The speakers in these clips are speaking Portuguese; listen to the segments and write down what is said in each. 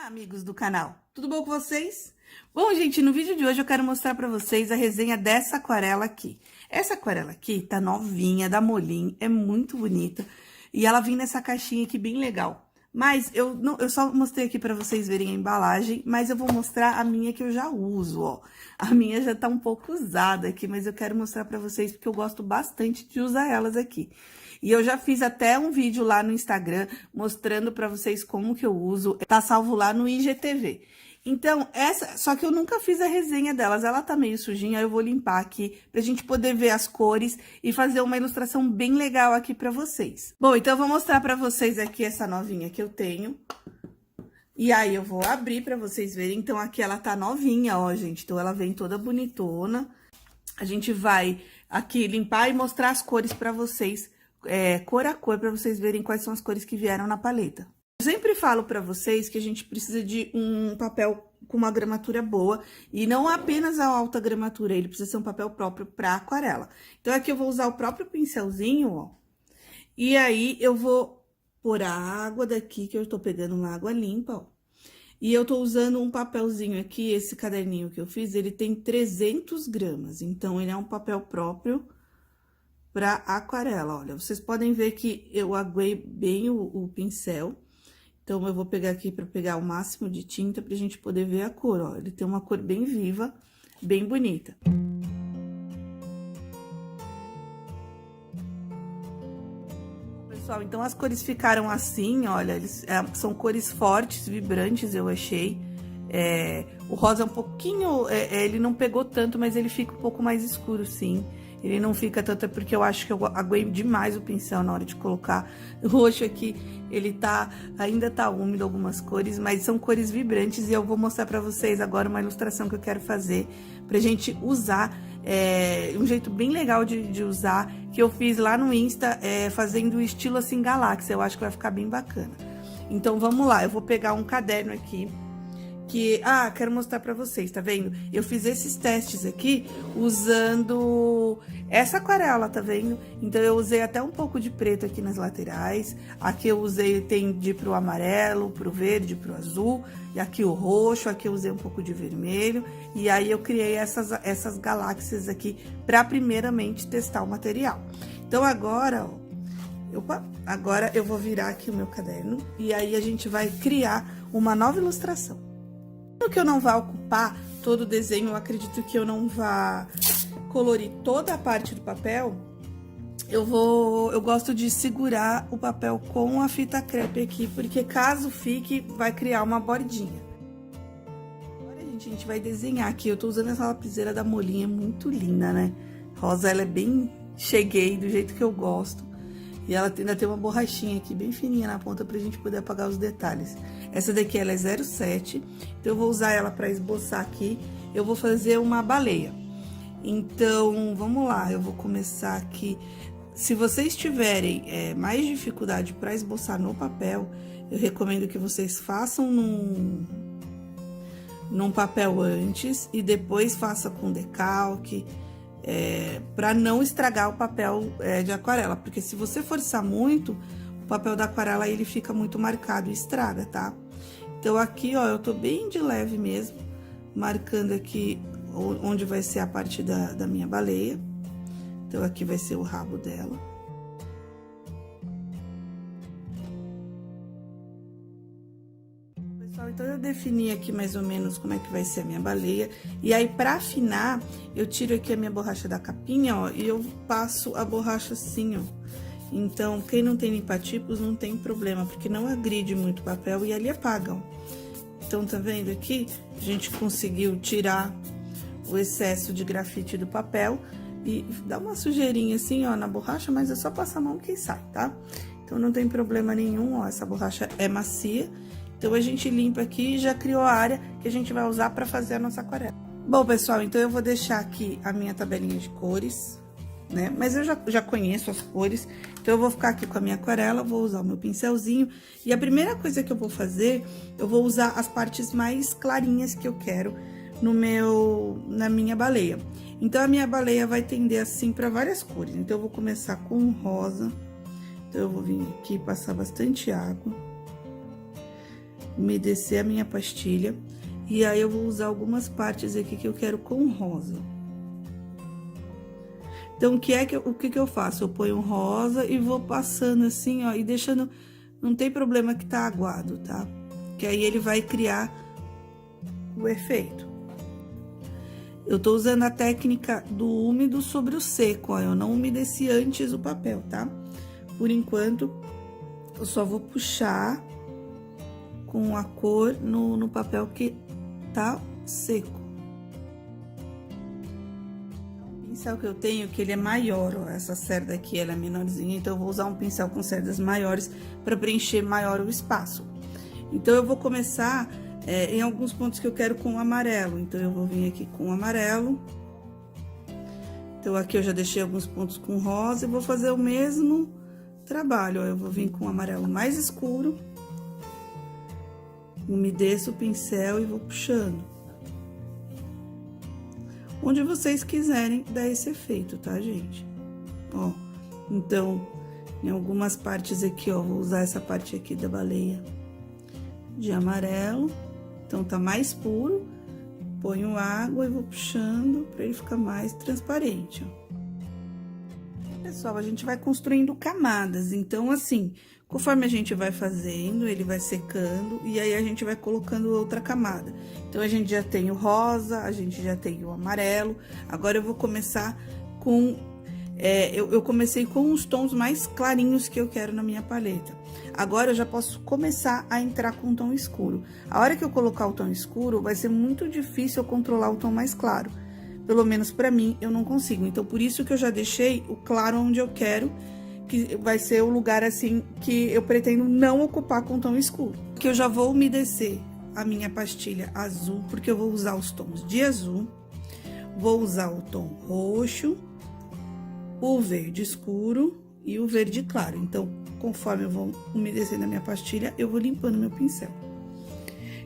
Olá, amigos do canal, tudo bom com vocês? Bom, gente, no vídeo de hoje eu quero mostrar pra vocês a resenha dessa aquarela aqui. Essa aquarela aqui tá novinha, da Molin, é muito bonita. E ela vem nessa caixinha aqui bem legal. Mas eu só mostrei aqui pra vocês verem a embalagem, mas eu vou mostrar a minha que eu já uso, ó. A minha já tá um pouco usada aqui, mas eu quero mostrar pra vocês porque eu gosto bastante de usar elas aqui. E eu já fiz até um vídeo lá no Instagram mostrando pra vocês como que eu uso. Tá salvo lá no IGTV. Então, só que eu nunca fiz a resenha delas. Ela tá meio sujinha, eu vou limpar aqui pra gente poder ver as cores e fazer uma ilustração bem legal aqui pra vocês. Bom, então eu vou mostrar pra vocês aqui essa novinha que eu tenho. E aí, eu vou abrir pra vocês verem. Então, aqui ela tá novinha, ó, gente. Então, ela vem toda bonitona. A gente vai aqui limpar e mostrar as cores pra vocês. Cor a cor, para vocês verem quais são as cores que vieram na paleta. Eu sempre falo para vocês que a gente precisa de um papel com uma gramatura boa, e não apenas a alta gramatura, ele precisa ser um papel próprio para aquarela. Então, aqui eu vou usar o próprio pincelzinho, ó, e aí eu vou pôr a água daqui, que eu tô pegando uma água limpa, ó. E eu tô usando um papelzinho aqui, esse caderninho que eu fiz, ele tem 300 gramas, então ele é um papel próprio para aquarela. Olha, vocês podem ver que eu aguei bem o pincel. Então, eu vou pegar aqui para pegar o máximo de tinta pra gente poder ver a cor, ó. Ele tem uma cor bem viva, bem bonita. Pessoal, então as cores ficaram assim, olha, são cores fortes, vibrantes, eu achei. O rosa é um pouquinho, ele não pegou tanto, mas ele fica um pouco mais escuro, sim. Ele não fica tanto, porque eu acho que eu aguei demais o pincel na hora de colocar. O roxo aqui, ele ainda tá úmido, algumas cores, mas são cores vibrantes. E eu vou mostrar pra vocês agora uma ilustração que eu quero fazer pra gente usar, um jeito bem legal de usar, que eu fiz lá no Insta, fazendo o estilo assim, galáxia. Eu acho que vai ficar bem bacana. Então, vamos lá, eu vou pegar um caderno aqui. Quero mostrar pra vocês, tá vendo? Eu fiz esses testes aqui usando essa aquarela, tá vendo? Então, eu usei até um pouco de preto aqui nas laterais. Aqui eu usei, tem de ir pro amarelo, pro verde, pro azul. E aqui o roxo, aqui eu usei um pouco de vermelho. E aí, eu criei essas galáxias aqui pra primeiramente testar o material. Então, agora, ó, agora eu vou virar aqui o meu caderno. E aí, a gente vai criar uma nova ilustração. Que eu não vá ocupar todo o desenho, eu acredito que eu não vá colorir toda a parte do papel, eu gosto de segurar o papel com a fita crepe aqui, porque caso fique, vai criar uma bordinha. Agora, a gente vai desenhar aqui, eu tô usando essa lapiseira da Molin, é muito linda, né? Rosa, ela é bem cheguei, do jeito que eu gosto. E ela ainda tem uma borrachinha aqui bem fininha na ponta pra gente poder apagar os detalhes. Essa daqui, ela é 07, então eu vou usar ela pra esboçar aqui. Eu vou fazer uma baleia. Então, vamos lá, eu vou começar aqui. Se vocês tiverem mais dificuldade pra esboçar no papel, eu recomendo que vocês façam num papel antes e depois faça com decalque. Para não estragar o papel de aquarela, porque se você forçar muito, o papel da aquarela ele fica muito marcado e estraga, tá? Então, aqui, ó, eu tô bem de leve mesmo, marcando aqui onde vai ser a parte da minha baleia. Então, aqui vai ser o rabo dela. Então, eu defini aqui mais ou menos como é que vai ser a minha baleia. E aí, pra afinar, eu tiro aqui a minha borracha da capinha, ó, e eu passo a borracha assim, ó. Então, quem não tem limpa-tipos não tem problema, porque não agride muito o papel e ele apaga, ó. Então, tá vendo aqui? A gente conseguiu tirar o excesso de grafite do papel e dá uma sujeirinha assim, ó, na borracha, mas é só passar a mão que sai, tá? Então, não tem problema nenhum, ó, essa borracha é macia. Então, a gente limpa aqui e já criou a área que a gente vai usar para fazer a nossa aquarela. Bom, pessoal, então eu vou deixar aqui a minha tabelinha de cores, né? Mas eu já conheço as cores, então eu vou ficar aqui com a minha aquarela, vou usar o meu pincelzinho. E a primeira coisa que eu vou fazer, eu vou usar as partes mais clarinhas que eu quero na minha baleia. Então, a minha baleia vai tender assim para várias cores. Então, eu vou começar com rosa. Então, eu vou vir aqui passar bastante água. umedecer a minha pastilha. E aí, eu vou usar algumas partes aqui que eu quero com rosa. Então, o que eu faço? Eu ponho rosa e vou passando assim, ó, e deixando... Não tem problema que tá aguado, tá? Que aí ele vai criar o efeito. Eu tô usando a técnica do úmido sobre o seco, ó. Eu não umedeci antes o papel, tá? Por enquanto, eu só vou puxar com a cor no papel que tá seco. O pincel que eu tenho, que ele é maior, ó, essa cerda aqui, ela é menorzinha, então eu vou usar um pincel com cerdas maiores para preencher maior o espaço. Então, eu vou começar em alguns pontos que eu quero com o amarelo, então eu vou vir aqui com o amarelo. Então, aqui eu já deixei alguns pontos com rosa e vou fazer o mesmo trabalho, ó, eu vou vir com o amarelo mais escuro. Umedeço o pincel e vou puxando. Onde vocês quiserem dar esse efeito, tá, gente? Ó, então, em algumas partes aqui, ó, vou usar essa parte aqui da baleia de amarelo. Então, tá mais puro. Ponho água e vou puxando pra ele ficar mais transparente, ó. Pessoal, a gente vai construindo camadas, então, assim, conforme a gente vai fazendo, ele vai secando, e aí a gente vai colocando outra camada. Então, a gente já tem o rosa, a gente já tem o amarelo, agora eu vou começar com... eu comecei com os tons mais clarinhos que eu quero na minha paleta. Agora, eu já posso começar a entrar com um tom escuro. A hora que eu colocar o tom escuro, vai ser muito difícil eu controlar o tom mais claro. Pelo menos pra mim, eu não consigo. Então, por isso que eu já deixei o claro onde eu quero, que vai ser o lugar, assim, que eu pretendo não ocupar com tom escuro. Que eu já vou umedecer a minha pastilha azul, porque eu vou usar os tons de azul, vou usar o tom roxo, o verde escuro e o verde claro. Então, conforme eu vou umedecendo a minha pastilha, eu vou limpando meu pincel.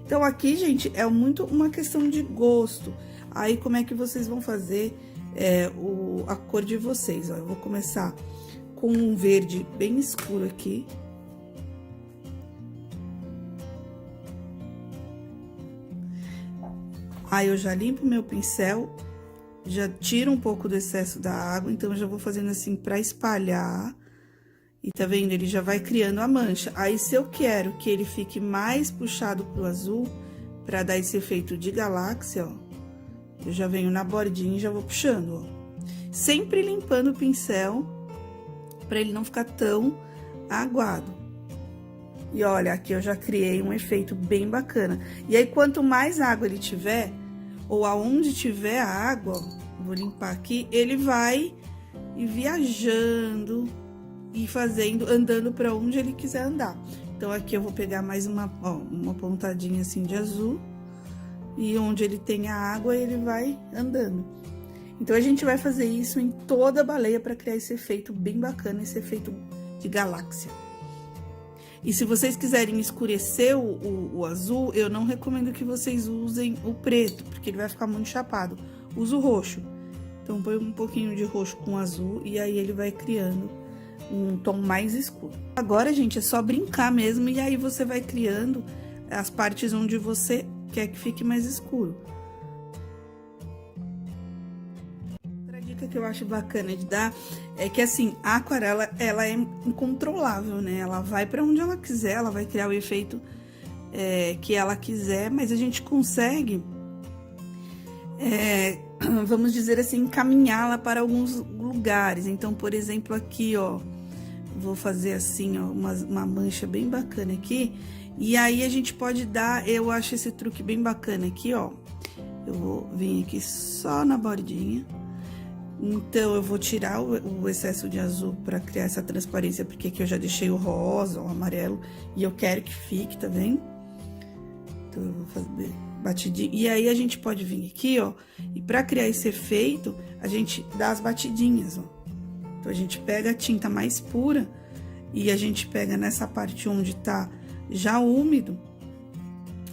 Então, aqui, gente, é muito uma questão de gosto. Aí, como é que vocês vão fazer a cor de vocês, ó? Eu vou começar com um verde bem escuro aqui. Aí, eu já limpo meu pincel, já tiro um pouco do excesso da água, então, eu já vou fazendo assim pra espalhar. E tá vendo? Ele já vai criando a mancha. Aí, se eu quero que ele fique mais puxado pro azul, pra dar esse efeito de galáxia, ó, eu já venho na bordinha e já vou puxando, ó. Sempre limpando o pincel, pra ele não ficar tão aguado. E olha, aqui eu já criei um efeito bem bacana. E aí, quanto mais água ele tiver, ou aonde tiver a água, ó, vou limpar aqui, ele vai ir viajando e fazendo, andando pra onde ele quiser andar. Então, aqui eu vou pegar mais uma pontadinha assim de azul. E onde ele tem a água, ele vai andando. Então, a gente vai fazer isso em toda a baleia para criar esse efeito bem bacana, esse efeito de galáxia. E se vocês quiserem escurecer o azul, eu não recomendo que vocês usem o preto, porque ele vai ficar muito chapado. Usa o roxo. Então, põe um pouquinho de roxo com azul e aí ele vai criando um tom mais escuro. Agora, gente, é só brincar mesmo e aí você vai criando as partes onde você quer que fique mais escuro. Outra dica que eu acho bacana de dar é que, assim, a aquarela, ela é incontrolável, né? Ela vai pra onde ela quiser, ela vai criar o efeito que ela quiser, mas a gente consegue, vamos dizer assim, encaminhá-la para alguns lugares. Então, por exemplo, aqui, ó, vou fazer assim, ó, uma mancha bem bacana aqui. E aí, a gente pode dar, eu acho esse truque bem bacana aqui, ó. Eu vou vir aqui só na bordinha. Então, eu vou tirar o excesso de azul pra criar essa transparência, porque aqui eu já deixei o rosa, o amarelo, e eu quero que fique, tá vendo? Então, eu vou fazer batidinha. E aí, a gente pode vir aqui, ó, e pra criar esse efeito, a gente dá as batidinhas, ó. Então, a gente pega a tinta mais pura e a gente pega nessa parte onde tá já úmido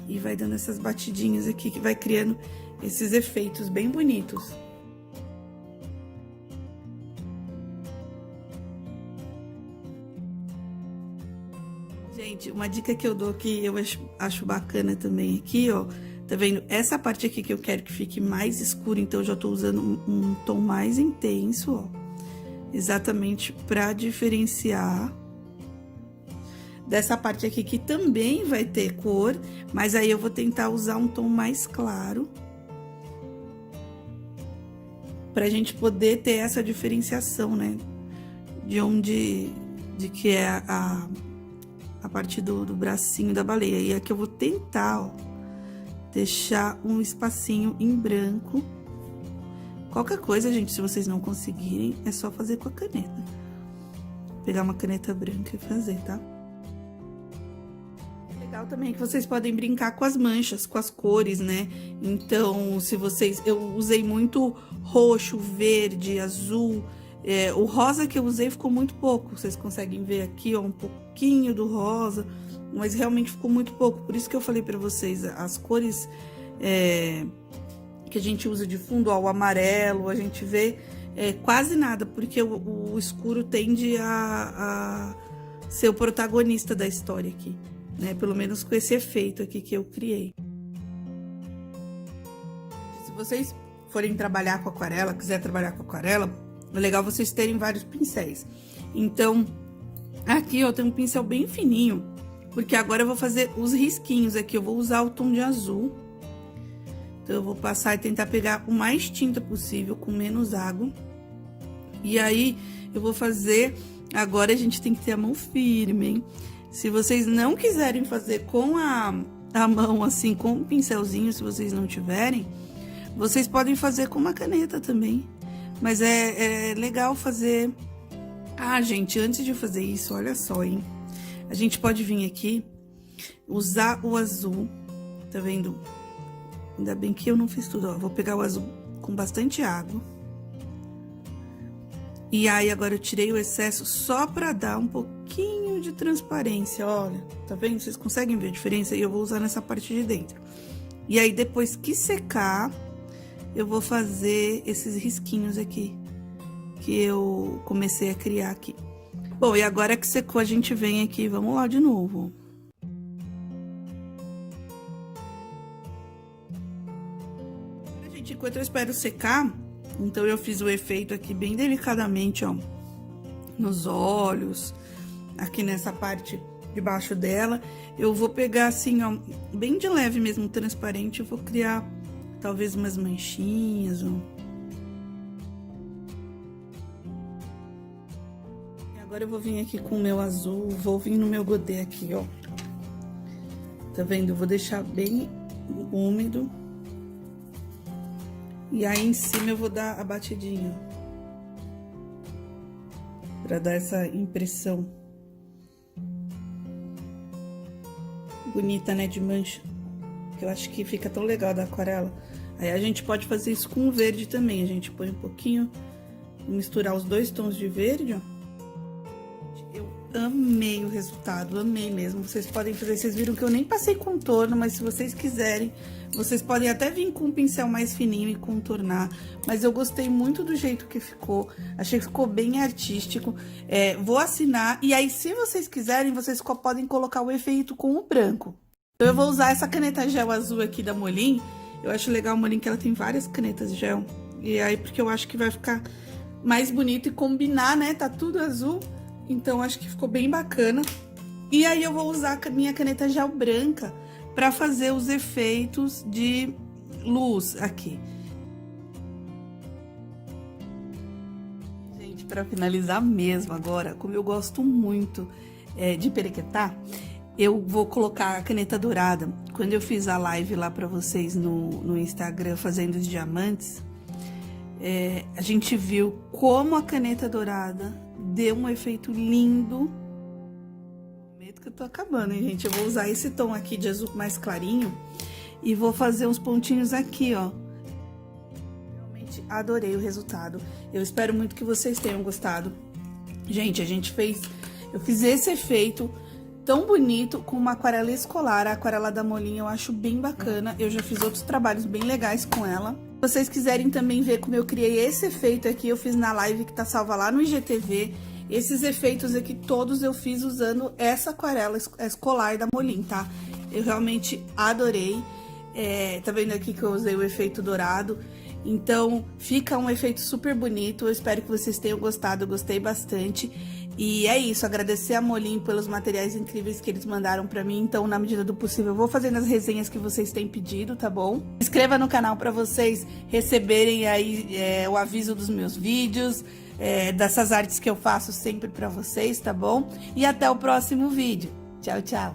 e vai dando essas batidinhas aqui, que vai criando esses efeitos bem bonitos. Gente, uma dica que eu dou que eu acho bacana também aqui, ó. Tá vendo? Essa parte aqui que eu quero que fique mais escura, então eu já tô usando um tom mais intenso, ó. Exatamente pra diferenciar dessa parte aqui que também vai ter cor, mas aí eu vou tentar usar um tom mais claro. Pra gente poder ter essa diferenciação, né? De que é a parte do bracinho da baleia. E aqui eu vou tentar, ó, deixar um espacinho em branco. Qualquer coisa, gente, se vocês não conseguirem, é só fazer com a caneta. Pegar uma caneta branca e fazer, tá? Legal também que vocês podem brincar com as manchas, com as cores, né? Então, se vocês... Eu usei muito roxo, verde, azul... o rosa que eu usei ficou muito pouco, vocês conseguem ver aqui, ó, um pouquinho do rosa, mas realmente ficou muito pouco, por isso que eu falei pra vocês, as cores que a gente usa de fundo, ó, o amarelo, a gente vê quase nada, porque o escuro tende a ser o protagonista da história aqui, né, pelo menos com esse efeito aqui que eu criei. Se vocês forem trabalhar com aquarela, quiser trabalhar com aquarela, é legal vocês terem vários pincéis. Então, aqui, ó, tem um pincel bem fininho, porque agora eu vou fazer os risquinhos aqui. Eu vou usar o tom de azul. Então, eu vou passar e tentar pegar o mais tinta possível, com menos água. E aí, eu vou fazer... Agora, a gente tem que ter a mão firme, hein? Se vocês não quiserem fazer com a mão, assim, com o pincelzinho, se vocês não tiverem, vocês podem fazer com uma caneta também. Mas é legal fazer... Ah, gente, antes de fazer isso, olha só, hein? A gente pode vir aqui, usar o azul, tá vendo? Ainda bem que eu não fiz tudo, ó. Vou pegar o azul com bastante água. E aí, agora eu tirei o excesso só pra dar um pouquinho de transparência, olha. Tá vendo? Vocês conseguem ver a diferença? E eu vou usar nessa parte de dentro. E aí, depois que secar... eu vou fazer esses risquinhos aqui, que eu comecei a criar aqui. Bom, e agora que secou, a gente vem aqui, vamos lá de novo. Gente, enquanto eu espero secar, então eu fiz o efeito aqui bem delicadamente, ó, nos olhos, aqui nessa parte de baixo dela. Eu vou pegar assim, ó, bem de leve mesmo, transparente, eu vou criar... talvez umas manchinhas, ó. E agora eu vou vir aqui com o meu azul, vou vir no meu godê aqui, ó. Tá vendo? Eu vou deixar bem úmido. E aí, em cima, eu vou dar a batidinha, ó. Pra dar essa impressão bonita, né, de mancha. Que eu acho que fica tão legal da aquarela. Aí a gente pode fazer isso com o verde também. A gente põe um pouquinho, misturar os dois tons de verde, ó. Eu amei o resultado, amei mesmo. Vocês podem fazer, vocês viram que eu nem passei contorno, mas se vocês quiserem, vocês podem até vir com um pincel mais fininho e contornar. Mas eu gostei muito do jeito que ficou, achei que ficou bem artístico. Vou assinar, e aí se vocês quiserem, vocês podem colocar o efeito com o branco. Então, eu vou usar essa caneta gel azul aqui da Molin. Eu acho legal a Molin que ela tem várias canetas gel. E aí, porque eu acho que vai ficar mais bonito e combinar, né? Tá tudo azul. Então, acho que ficou bem bacana. E aí, eu vou usar a minha caneta gel branca pra fazer os efeitos de luz aqui. Gente, pra finalizar mesmo agora, como eu gosto muito de perequetar... eu vou colocar a caneta dourada. Quando eu fiz a live lá pra vocês no Instagram, fazendo os diamantes, a gente viu como a caneta dourada deu um efeito lindo. Prometo que eu tô acabando, hein, gente? Eu vou usar esse tom aqui de azul mais clarinho e vou fazer uns pontinhos aqui, ó. Realmente adorei o resultado. Eu espero muito que vocês tenham gostado. Gente, eu fiz esse efeito tão bonito com uma aquarela escolar. A aquarela da Molin eu acho bem bacana. Eu já fiz outros trabalhos bem legais com ela. Se vocês quiserem também ver como eu criei esse efeito aqui, eu fiz na live que tá salva lá no IGTV. Esses efeitos aqui todos eu fiz usando essa aquarela escolar da Molin, tá? Eu realmente adorei. Tá vendo aqui que eu usei o efeito dourado? Então, fica um efeito super bonito. Eu espero que vocês tenham gostado, eu gostei bastante. E é isso, agradecer a Molin pelos materiais incríveis que eles mandaram pra mim. Então, na medida do possível, eu vou fazendo as resenhas que vocês têm pedido, tá bom? Se inscreva no canal pra vocês receberem aí o aviso dos meus vídeos, dessas artes que eu faço sempre pra vocês, tá bom? E até o próximo vídeo. Tchau, tchau!